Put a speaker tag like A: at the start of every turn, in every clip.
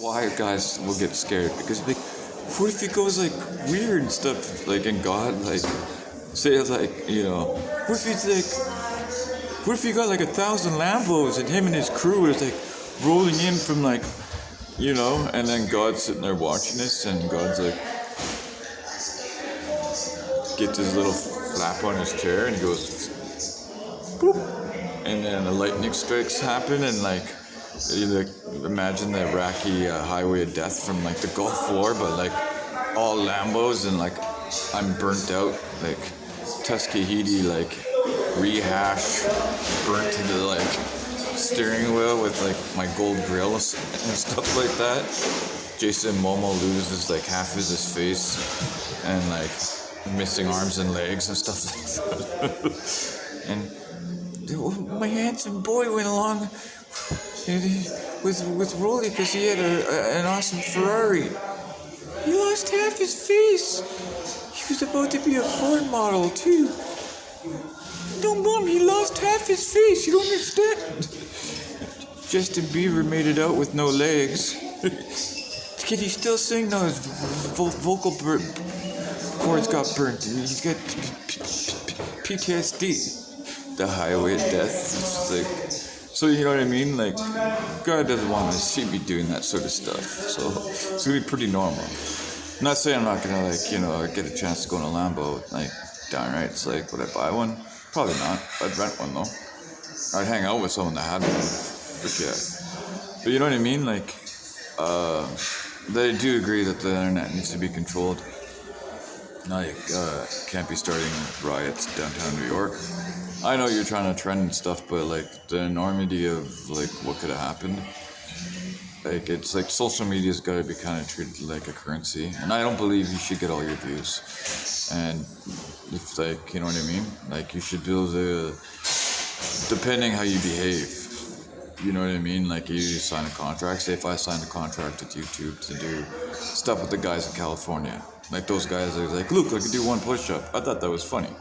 A: why guys will get scared, because like, what if he goes like weird and stuff, like in God, like say like, what if he's like, what if he got like 1,000 Lambos and him and his crew is like rolling in from like, and then God's sitting there watching this, and God's like, gets his little flap on his chair and he goes, boop, and then the lightning strikes happen, and like, imagine the Iraqi highway of death from like the Gulf War, but like all Lambos, and like I'm burnt out, like Tuskegee, like rehash, burnt to the like steering wheel with like my gold grills and stuff like that. Jason Momoa loses like half of his face and like missing arms and legs and stuff like that. And my handsome boy went along with Rolly because he had an awesome Ferrari. He lost half his face. He was about to be a Ford model too. No, Mom, he lost half his face. You don't understand. Justin Bieber made it out with no legs. Can he still sing? No, his vocal cords got burnt. He's got PTSD. The highway of death. It's like, so you know what I mean? Like, God doesn't want to see me doing that sort of stuff. So it's gonna be pretty normal. I'm not saying I'm not gonna like, get a chance to go in a Lambo, like, downright. It's like, would I buy one? Probably not. I'd rent one though. I'd hang out with someone that had one. For yeah. But you know what I mean? Like, I do agree that the internet needs to be controlled. Like, can't be starting riots downtown New York. I know you're trying to trend and stuff, but like the enormity of like what could have happened. Like, it's like social media's got to be kind of treated like a currency, and I don't believe you should get all your views. And if like, you know what I mean, like you should be able to, depending how you behave. You know what I mean? Like, you sign a contract. Say if I signed a contract with YouTube to do stuff with the guys in California, like those guys are like, look, I could do one push-up. I thought that was funny.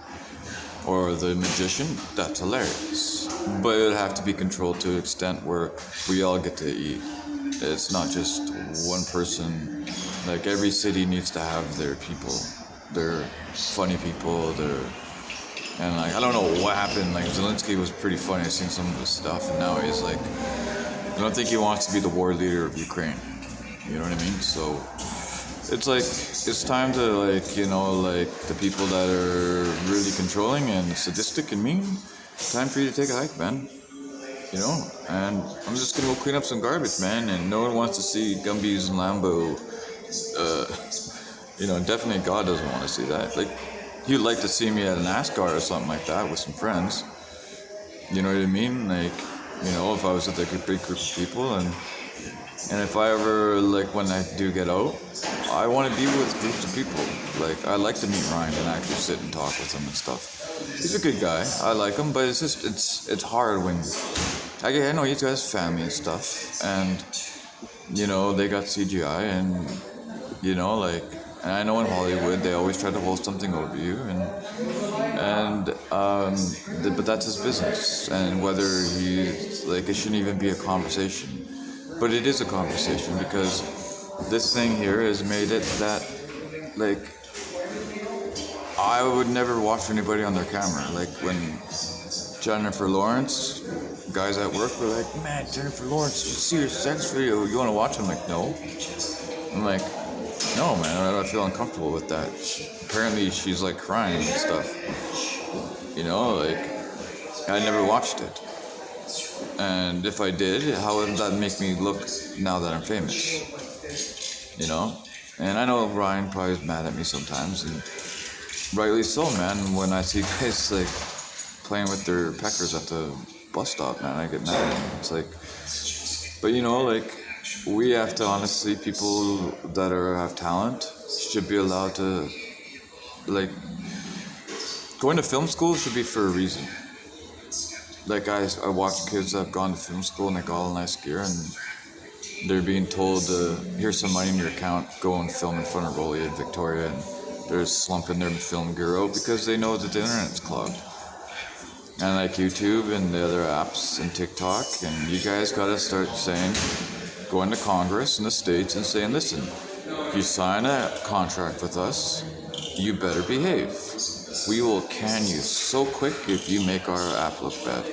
A: Or the magician, that's hilarious. But it would have to be controlled to an extent where we all get to eat. It's not just one person. Like, every city needs to have their people, their funny people, and like, I don't know what happened. Like, Zelensky was pretty funny. I've seen some of his stuff, and now he's like, I don't think he wants to be the war leader of Ukraine. You know what I mean? So it's like, it's time to like, like the people that are really controlling and sadistic and mean, time for you to take a hike, man. And I'm just gonna go clean up some garbage, man. And no one wants to see Gumby's and Lambo. Definitely God doesn't want to see that. Like, he'd like to see me at an NASCAR or something like that with some friends. You know what I mean? Like, if I was with like a big group of people, and if I ever, like, when I do get out, I want to be with groups of people. Like, I like to meet Ryan and actually sit and talk with him and stuff. He's a good guy. I like him, but it's just, it's hard when, I know he's got his family and stuff, and, they got CGI, and, and I know in Hollywood they always try to hold something over you, but that's his business, and whether he's, like, it shouldn't even be a conversation. But it is a conversation, because this thing here has made it that, like, I would never watch anybody on their camera. Like, when Jennifer Lawrence, guys at work were like, man, Jennifer Lawrence, you see her sex video, you want to watch? I'm like, no. I'm like, no, man, I don't feel uncomfortable with that. Apparently she's like crying and stuff. I never watched it. And if I did, how would that make me look now that I'm famous? And I know Ryan probably is mad at me sometimes, and rightly so, man. When I see guys like playing with their peckers at the bus stop, man, I get mad. It's like, but like, we have to, honestly, people that have talent should be allowed to, like, going to film school should be for a reason. Like, I watch kids that have gone to film school and they got all nice gear, and they're being told, here's some money in your account, go and film in front of Rolly and Victoria, and they're slumping their film gear out because they know that the internet's clogged. And like YouTube and the other apps and TikTok, and you guys gotta start saying, going to Congress in the States and saying, listen, you sign a contract with us, you better behave. We will can you so quick if you make our app look bad.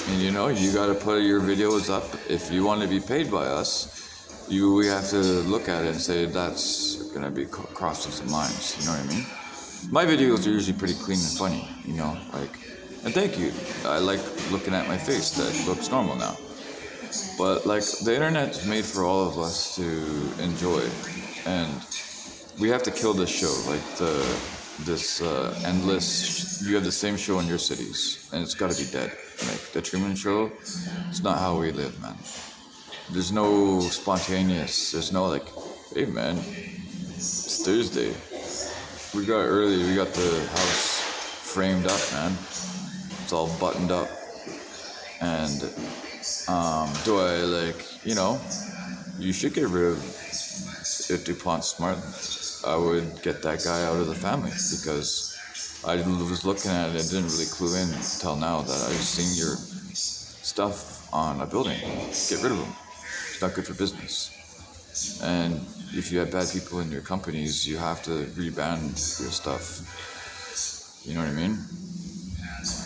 A: And you know, you got to put your videos up. If you want to be paid by us, we have to look at it and say that's going to be crossing some lines. You know what I mean? My videos are usually pretty clean and funny, you know, like, and thank you. I like looking at my face. That looks normal now. But like, the internet's made for all of us to enjoy, and we have to kill this show. Like this endless. You have the same show in your cities, and it's got to be dead. Like the Truman Show, it's not how we live, man. There's no spontaneous. There's no like, hey man, it's Thursday. We got early. We got the house framed up, man. It's all buttoned up, and do I like, you know, you should get rid of, if DuPont's smart, I would get that guy out of the family, because I was looking at it and didn't really clue in until now that I've seen your stuff on a building. Get rid of him. It's not good for business. And if you have bad people in your companies, you have to rebrand your stuff. You know what I mean?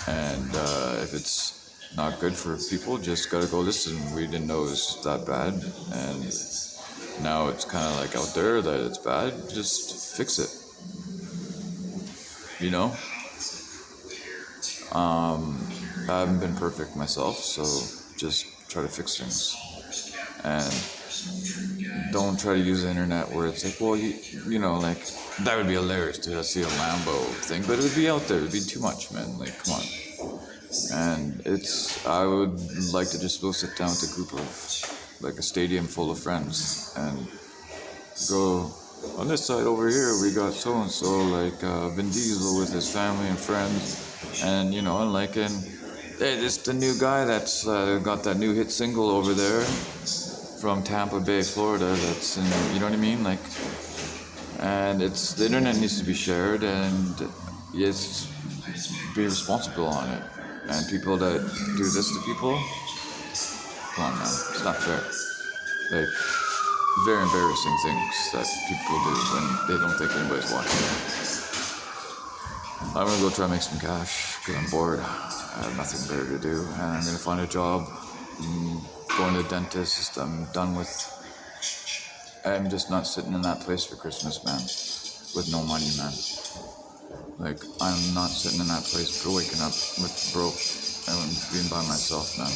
A: And if it's not good for people, just gotta go, listen, we didn't know it was that bad, and now it's kind of like out there that it's bad, just fix it, you know? I haven't been perfect myself, so just try to fix things, and don't try to use the internet where it's like, well, you know, like, that would be hilarious to see a Lambo thing, but it would be out there, it would be too much, man, like, come on. And I would like to just go sit down with a group of, like a stadium full of friends, and go, on this side over here, we got so-and-so, like Vin Diesel with his family and friends, and, you know, and like, and, hey, this the new guy that's got that new hit single over there from Tampa Bay, Florida, that's in, you know what I mean, like, and it's, the internet needs to be shared, and yes, be responsible on it. And people that do this to people, come on, man, it's not fair. Like, very embarrassing things that people do when they don't think anybody's watching. I'm gonna go try to make some cash because I'm bored. I have nothing better to do, and I'm gonna find a job. Going to the dentist. I'm done with. I'm just not sitting in that place for Christmas, man, with no money, man. Like, I'm not sitting in that place waking up with broke and being by myself, man.